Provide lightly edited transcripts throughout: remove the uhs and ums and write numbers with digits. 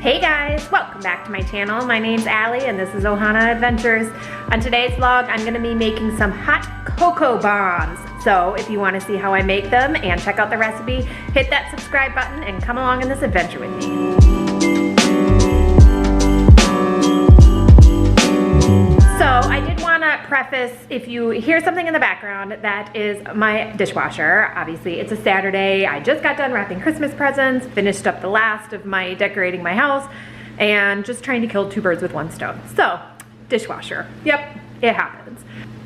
Hey guys, welcome back to my channel. My name's Allie and this is Ohana Adventures. On today's vlog, I'm gonna be making some hot cocoa bombs. So if you wanna see how I make them and check out the recipe, hit that subscribe button and come along in this adventure with me. So I did wanna preface, if you hear something in the background, that is my dishwasher. Obviously it's a Saturday. I just got done wrapping Christmas presents, finished up the last of my decorating my house, and just trying to kill two birds with one stone. So, dishwasher, yep, it happens.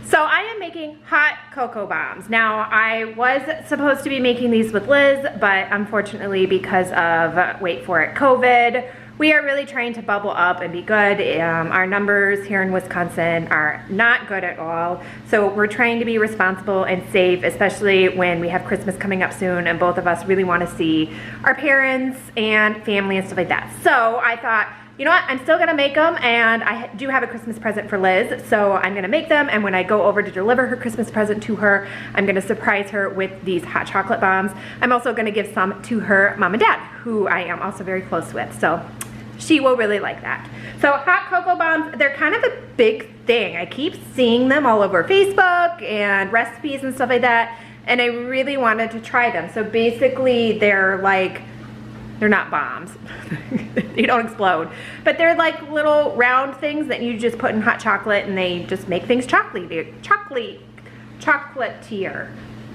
So I am making hot cocoa bombs. Now I was supposed to be making these with Liz, but unfortunately because of, wait for it, COVID, we are really trying to bubble up and be good. Our numbers here in Wisconsin are not good at all. So we're trying to be responsible and safe, especially when we have Christmas coming up soon and both of us really want to see our parents and family and stuff like that. So I thought, you know what, I'm still gonna make them, and I do have a Christmas present for Liz, so I'm gonna make them, and when I go over to deliver her Christmas present to her, I'm gonna surprise her with these hot chocolate bombs. I'm also gonna give some to her mom and dad, who I am also very close with, so she will really like that. So hot cocoa bombs, they're kind of a big thing. I keep seeing them all over Facebook and recipes and stuff like that, and I really wanted to try them. So basically they're like, they're not bombs. They don't explode. But they're like little round things that you just put in hot chocolate and they just make things chocolatier.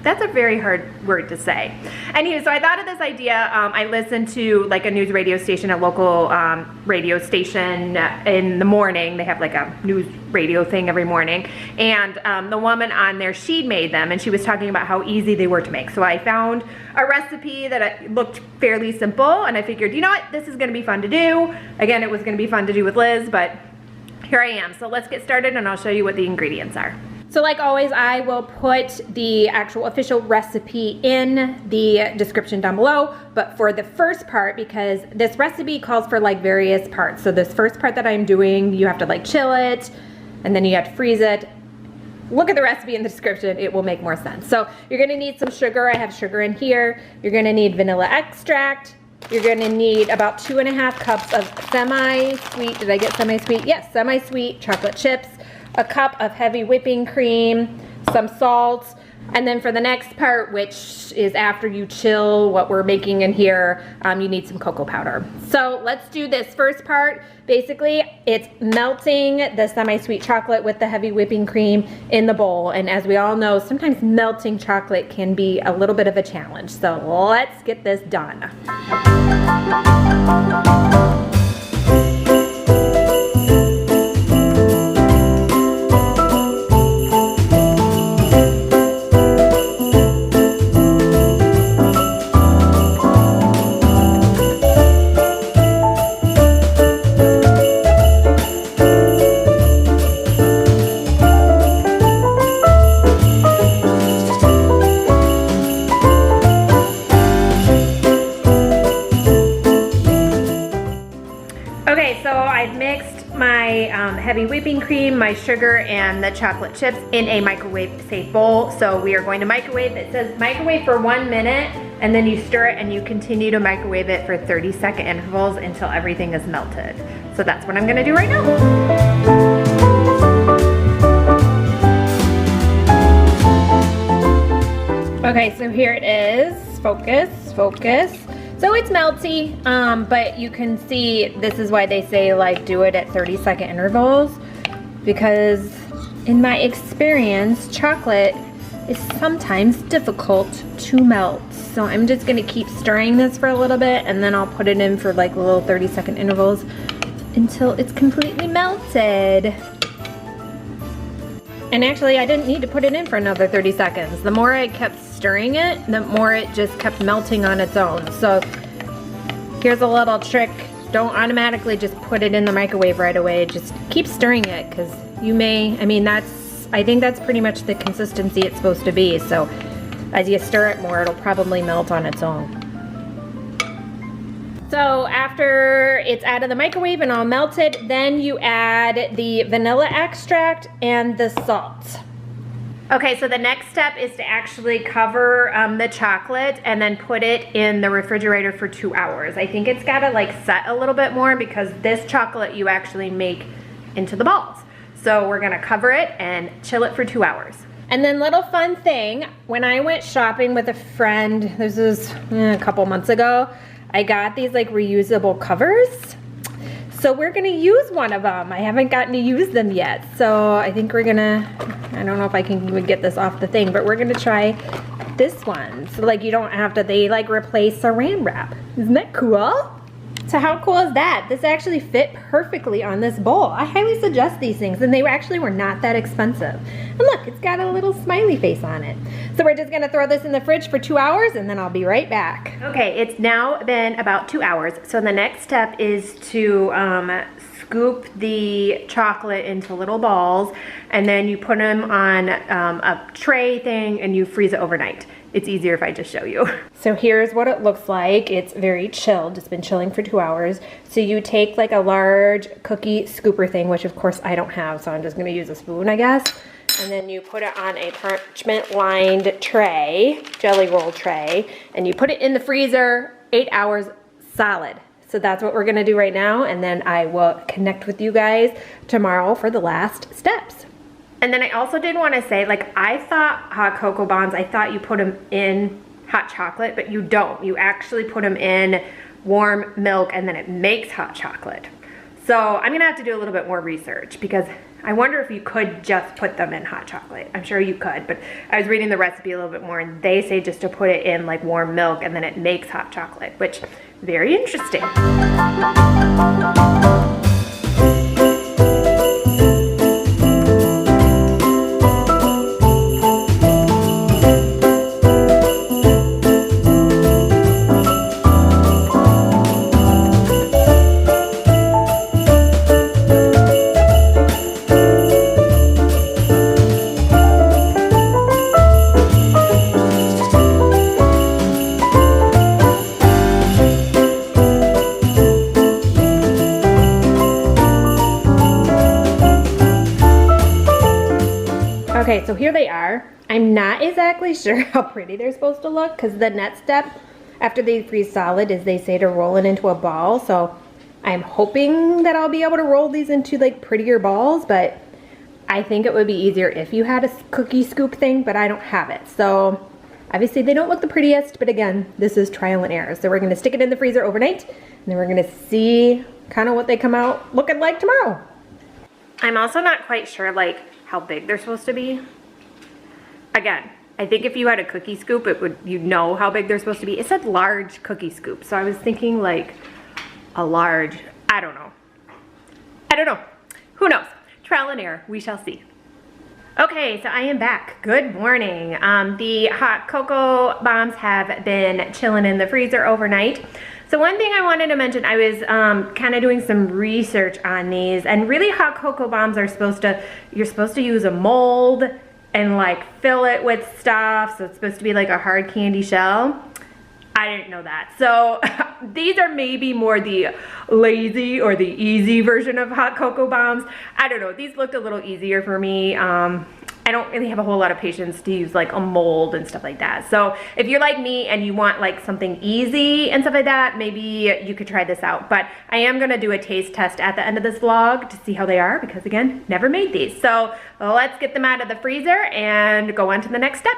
That's a very hard word to say. Anyway, so I thought of this idea. I listened to like a news radio station, a local radio station in the morning. They have like a news radio thing every morning. And the woman on there, she'd made them and she was talking about how easy they were to make. So I found a recipe that looked fairly simple and I figured, you know what, this is gonna be fun to do. Again, it was gonna be fun to do with Liz, but here I am. So let's get started and I'll show you what the ingredients are. So like always, I will put the actual official recipe in the description down below, but for the first part, because this recipe calls for like various parts. So this first part that I'm doing, you have to like chill it, and then you have to freeze it. Look at the recipe in the description, it will make more sense. So you're gonna need some sugar. I have sugar in here. You're gonna need vanilla extract. You're gonna need about 2.5 cups of semi-sweet, did I get semi-sweet? Yes, semi-sweet chocolate chips. A cup of heavy whipping cream, some salt, and then for the next part, which is after you chill what we're making in here, you need some cocoa powder. So let's do this first part. Basically, it's melting the semi-sweet chocolate with the heavy whipping cream in the bowl. And as we all know, sometimes melting chocolate can be a little bit of a challenge. So let's get this done. Okay, so I've mixed my heavy whipping cream, my sugar, and the chocolate chips in a microwave-safe bowl. So we are going to microwave. It says microwave for 1 minute, and then you stir it and you continue to microwave it for 30-second intervals until everything is melted. So that's what I'm gonna do right now. Okay, so here it is. Focus, focus. So it's melty, but you can see this is why they say like do it at 30-second intervals, because in my experience, chocolate is sometimes difficult to melt. So I'm just gonna keep stirring this for a little bit and then I'll put it in for like little 30-second intervals until it's completely melted. And actually I didn't need to put it in for another 30 seconds. The more I kept stirring it, the more it just kept melting on its own. So here's a little trick. Don't automatically just put it in the microwave right away. Just keep stirring it, because you may, I think that's pretty much the consistency it's supposed to be. So as you stir it more, it'll probably melt on its own. So after it's out of the microwave and all melted, then you add the vanilla extract and the salt. Okay, so the next step is to actually cover the chocolate and then put it in the refrigerator for 2 hours. I think it's gotta like set a little bit more because this chocolate you actually make into the balls. So we're gonna cover it and chill it for 2 hours. And then little fun thing, when I went shopping with a friend, this was a couple months ago, I got these like reusable covers. So we're gonna use one of them. I haven't gotten to use them yet. So I think we're gonna, I don't know if I can even get this off the thing, but we're gonna try this one. So like you don't have to, they like replace saran wrap. Isn't that cool? So how cool is that? This actually fit perfectly on this bowl. I highly suggest these things, and they actually were not that expensive. And look, it's got a little smiley face on it. So we're just gonna throw this in the fridge for 2 hours and then I'll be right back. Okay, it's now been about 2 hours. So the next step is to scoop the chocolate into little balls, and then you put them on a tray thing and you freeze it overnight. It's easier if I just show you. So here's what it looks like. It's very chilled. It's been chilling for 2 hours. So you take like a large cookie scooper thing, which of course I don't have, so I'm just gonna use a spoon, I guess. And then you put it on a parchment-lined tray, jelly roll tray, and you put it in the freezer 8 hours solid. So that's what we're gonna do right now, and then I will connect with you guys tomorrow for the last steps. And then I also did want to say, like, I thought hot cocoa bombs, I thought you put them in hot chocolate, but you don't. You actually put them in warm milk and then it makes hot chocolate. So I'm gonna have to do a little bit more research because I wonder if you could just put them in hot chocolate. I'm sure you could, but I was reading the recipe a little bit more and they say just to put it in like warm milk and then it makes hot chocolate, which very interesting. Okay, so here they are. I'm not exactly sure how pretty they're supposed to look because the next step after they freeze solid is they say to roll it into a ball. So I'm hoping that I'll be able to roll these into like prettier balls, but I think it would be easier if you had a cookie scoop thing, but I don't have it. So obviously they don't look the prettiest, but again, this is trial and error. So we're gonna stick it in the freezer overnight and then we're gonna see kind of what they come out looking like tomorrow. I'm also not quite sure like how big they're supposed to be. Again, I think if you had a cookie scoop, you'd know how big they're supposed to be. It said large cookie scoop, so I was thinking like a large, I don't know. Who knows? Trial and error, we shall see. Okay, so I am back. Good morning. The hot cocoa bombs have been chilling in the freezer overnight. So one thing I wanted to mention, I was kind of doing some research on these, and really hot cocoa bombs are you're supposed to use a mold and like fill it with stuff, so it's supposed to be like a hard candy shell. I didn't know that. So these are maybe more the lazy or the easy version of hot cocoa bombs. I don't know, these looked a little easier for me. I don't really have a whole lot of patience to use like a mold and stuff like that. So if you're like me and you want like something easy and stuff like that, maybe you could try this out. But I am gonna do a taste test at the end of this vlog to see how they are because again, never made these. So let's get them out of the freezer and go on to the next step.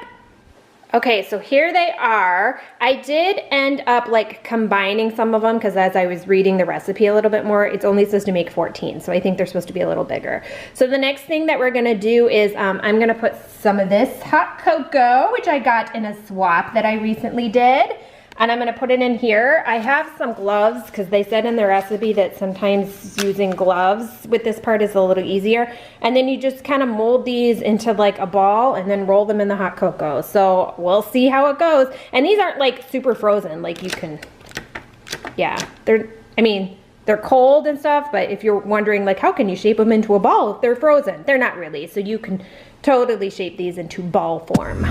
Okay, so here they are. I did end up like combining some of them because as I was reading the recipe a little bit more, it's only supposed to make 14. So I think they're supposed to be a little bigger. So the next thing that we're gonna do is I'm gonna put some of this hot cocoa, which I got in a swap that I recently did. And I'm gonna put it in here. I have some gloves because they said in the recipe that sometimes using gloves with this part is a little easier. And then you just kind of mold these into like a ball and then roll them in the hot cocoa. So we'll see how it goes. And these aren't like super frozen, like you can, yeah, they're cold and stuff, but if you're wondering like how can you shape them into a ball if they're frozen? They're not really, so you can totally shape these into ball form.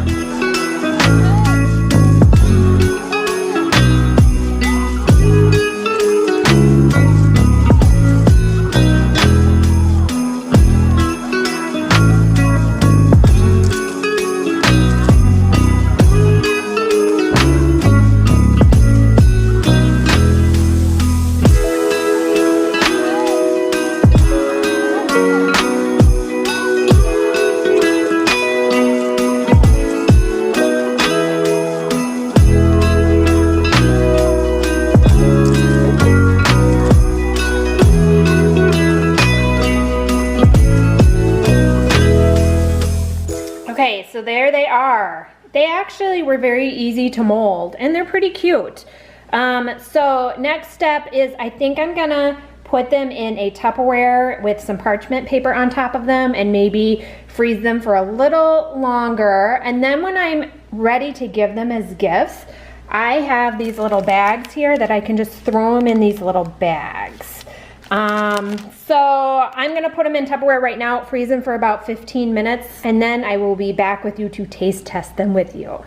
are. They actually were very easy to mold, and they're pretty cute. So next step is I think I'm gonna put them in a Tupperware with some parchment paper on top of them and maybe freeze them for a little longer. And then when I'm ready to give them as gifts, I have these little bags here that I can just throw them in these little bags. So I'm gonna put them in Tupperware right now, freeze them for about 15 minutes, and then I will be back with you to taste test them with you.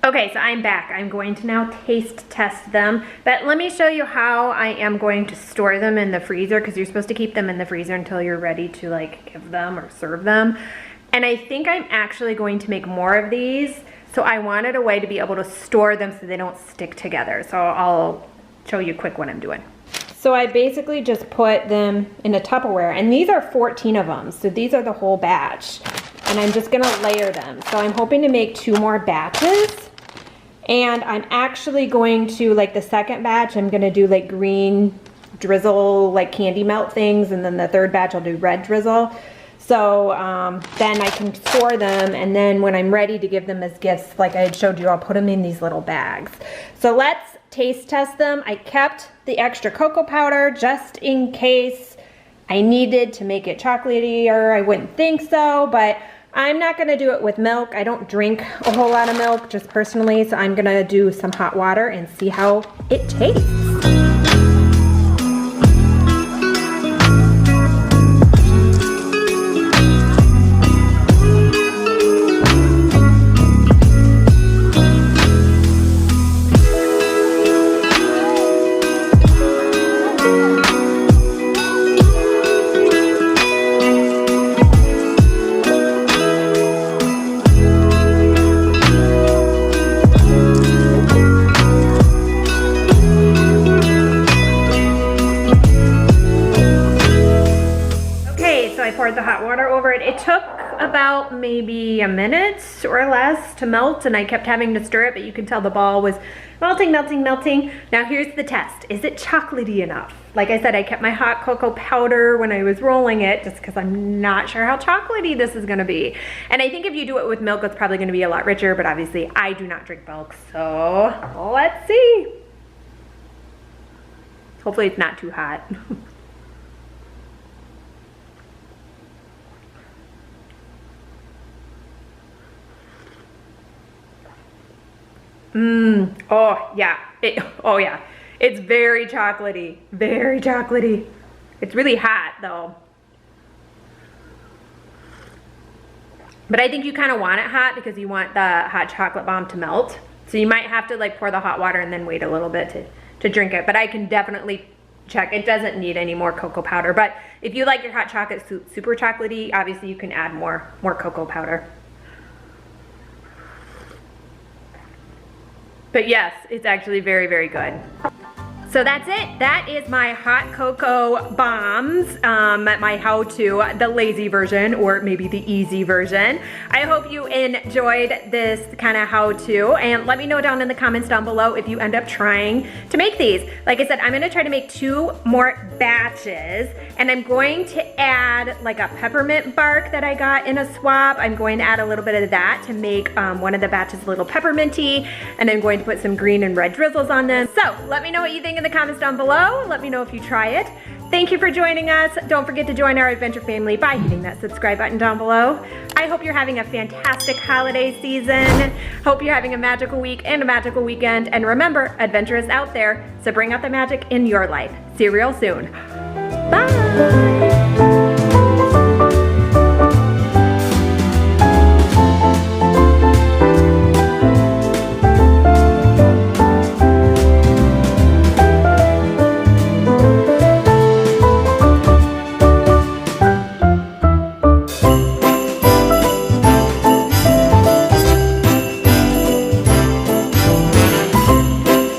Okay, so I'm back. I'm going to now taste test them, but let me show you how I am going to store them in the freezer, because you're supposed to keep them in the freezer until you're ready to like give them or serve them. And I think I'm actually going to make more of these, so I wanted a way to be able to store them so they don't stick together. So I'll show you quick what I'm doing. So I basically just put them in a Tupperware, and these are 14 of them, so these are the whole batch. And I'm just gonna layer them. So I'm hoping to make 2 more batches. And I'm actually going to, like the second batch, I'm gonna do like green drizzle, like candy melt things, and then the third batch I'll do red drizzle. So then I can store them, and then when I'm ready to give them as gifts, like I had showed you, I'll put them in these little bags. So let's taste test them. I kept the extra cocoa powder just in case I needed to make it chocolatey, or I wouldn't think so, but I'm not gonna do it with milk. I don't drink a whole lot of milk, just personally, so I'm gonna do some hot water and see how it tastes. The hot water over it. It took about maybe a minute or less to melt, and I kept having to stir it, but you can tell the ball was melting, melting, melting. Now here's the test. Is it chocolatey enough? Like I said, I kept my hot cocoa powder when I was rolling it, just because I'm not sure how chocolatey this is gonna be. And I think if you do it with milk, it's probably gonna be a lot richer, but obviously I do not drink milk, so let's see. Hopefully it's not too hot. Oh yeah, oh yeah, it's very chocolatey, very chocolatey. It's really hot though. But I think you kind of want it hot because you want the hot chocolate bomb to melt. So you might have to like pour the hot water and then wait a little bit to drink it. But I can definitely check. It doesn't need any more cocoa powder. But if you like your hot chocolate super chocolatey, obviously you can add more cocoa powder. But yes, it's actually very, very good. So that's it. That is my hot cocoa bombs, my how-to, the lazy version, or maybe the easy version. I hope you enjoyed this kind of how-to, and let me know down in the comments down below if you end up trying to make these. Like I said, I'm gonna try to make 2 more batches, and I'm going to add like a peppermint bark that I got in a swap. I'm going to add a little bit of that to make one of the batches a little pepperminty, and I'm going to put some green and red drizzles on them. So let me know what you think in the comments down below. Let me know if you try it. Thank you for joining us. Don't forget to join our adventure family by hitting that subscribe button down below. I hope you're having a fantastic holiday season. Hope you're having a magical week and a magical weekend. And remember, adventure is out there, so bring out the magic in your life. See you real soon. Bye.